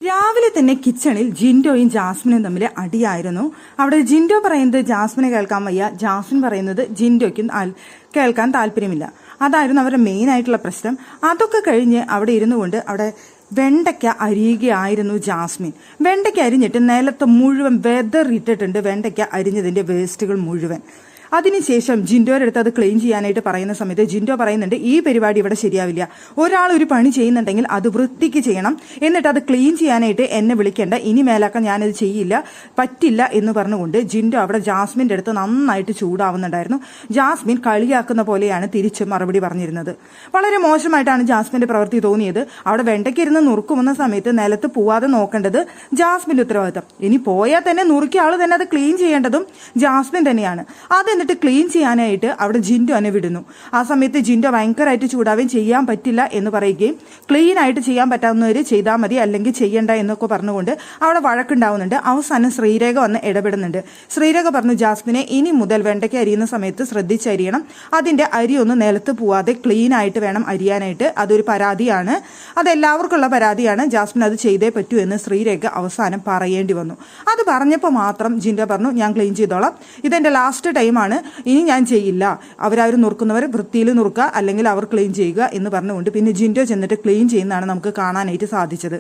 രാവിലെ തന്നെ കിച്ചണിൽ ജിൻഡോയും ജാസ്മിനും തമ്മിൽ അടിയായിരുന്നു. അവിടെ ജിൻഡോ പറയുന്നത് ജാസ്മിനെ കേൾക്കാൻ വയ്യ, ജാസ്മിൻ പറയുന്നത് ജിൻഡോയ്ക്കും കേൾക്കാൻ താല്പര്യമില്ല. അതായിരുന്നു അവരുടെ മെയിൻ ആയിട്ടുള്ള പ്രശ്നം. അതൊക്കെ കഴിഞ്ഞ് അവിടെ ഇരുന്നു കൊണ്ട് അവിടെ വെണ്ടയ്ക്ക അരിയുകയായിരുന്നു ജാസ്മിൻ. വെണ്ടയ്ക്ക അരിഞ്ഞിട്ട് നിലത്ത് മുഴുവൻ വെതറിട്ടിട്ടുണ്ട്, വെണ്ടയ്ക്ക അരിഞ്ഞതിന്റെ വേസ്റ്റുകൾ മുഴുവൻ. അതിനുശേഷം ജിൻഡോയുടെ അടുത്ത് അത് ക്ലീൻ ചെയ്യാനായിട്ട് പറയുന്ന സമയത്ത് ജിൻഡോ പറയുന്നുണ്ട്, ഈ പരിപാടി ഇവിടെ ശരിയാവില്ല. ഒരാൾ ഒരു പണി ചെയ്യുന്നുണ്ടെങ്കിൽ അത് വൃത്തിക്ക് ചെയ്യണം, എന്നിട്ട് അത് ക്ലീൻ ചെയ്യാനായിട്ട് എന്നെ വിളിക്കേണ്ട, ഇനി മേലാക്കാൻ ഞാനത് ചെയ്യില്ല, പറ്റില്ല എന്ന് പറഞ്ഞുകൊണ്ട് ജിൻഡോ അവിടെ ജാസ്മിൻ്റെ അടുത്ത് നന്നായിട്ട് ചൂടാവുന്നുണ്ടായിരുന്നു. ജാസ്മിൻ കളിയാക്കുന്ന പോലെയാണ് തിരിച്ച് മറുപടി പറഞ്ഞിരുന്നത്. വളരെ മോശമായിട്ടാണ് ജാസ്മിന്റെ പ്രവൃത്തി തോന്നിയത്. അവിടെ വെണ്ടയ്ക്കിരുന്ന് നുറുക്കുമെന്ന സമയത്ത് നിലത്ത് പോവാതെ നോക്കേണ്ടത് ജാസ്മിന്റെ ഉത്തരവാദിത്തം. ഇനി പോയാൽ തന്നെ നുറുക്കിയ ആൾ തന്നെ അത് ക്ലീൻ ചെയ്യേണ്ടതും ജാസ്മിൻ തന്നെയാണ്. എന്നിട്ട് ക്ലീൻ ചെയ്യാനായിട്ട് അവിടെ ജിൻഡോ എന്നെ വിടുന്നു. ആ സമയത്ത് ജിൻഡോ ഭയങ്കരമായിട്ട് ചൂടാവുകയും ചെയ്യാൻ പറ്റില്ല എന്ന് പറയുകയും ക്ലീൻ ആയിട്ട് ചെയ്യാൻ പറ്റാവുന്നവർ ചെയ്താൽ മതി, അല്ലെങ്കിൽ ചെയ്യണ്ട എന്നൊക്കെ പറഞ്ഞുകൊണ്ട് അവിടെ വഴക്കുണ്ടാവുന്നുണ്ട്. അവസാനം ശ്രീരേഖ വന്ന് ഇടപെടുന്നുണ്ട്. ശ്രീരേഖ പറഞ്ഞു, ജാസ്മിനെ ഇനി മുതൽ വെണ്ടയ്ക്ക അരിയുന്ന സമയത്ത് ശ്രദ്ധിച്ചരിയണം, അതിന്റെ അരിയൊന്നും നിലത്ത് പോവാതെ ക്ലീൻ ആയിട്ട് വേണം അരിയാനായിട്ട്, അതൊരു പരാതിയാണ്, അതെല്ലാവർക്കുള്ള പരാതിയാണ്, ജാസ്മിൻ അത് ചെയ്തേ പറ്റൂ എന്ന് ശ്രീരേഖ അവസാനം പറയേണ്ടി വന്നു. അത് പറഞ്ഞപ്പോൾ മാത്രം ജിൻഡോ പറഞ്ഞു, ഞാൻ ക്ലീൻ ചെയ്തോളാം, ഇതെന്റെ ലാസ്റ്റ് ടൈമാണ്, ഇനി ഞാൻ ചെയ്യില്ല, അവരവർ നുറുക്കുന്നവർ വൃത്തിയിൽ നുറുക്കുക അല്ലെങ്കിൽ അവർ ക്ലീൻ ചെയ്യുക എന്ന് പറഞ്ഞുകൊണ്ട് പിന്നെ ജിൻഡോ ചെന്നിട്ട് ക്ലീൻ ചെയ്യുന്നതാണ് നമുക്ക് കാണാനായിട്ട് സാധിച്ചത്.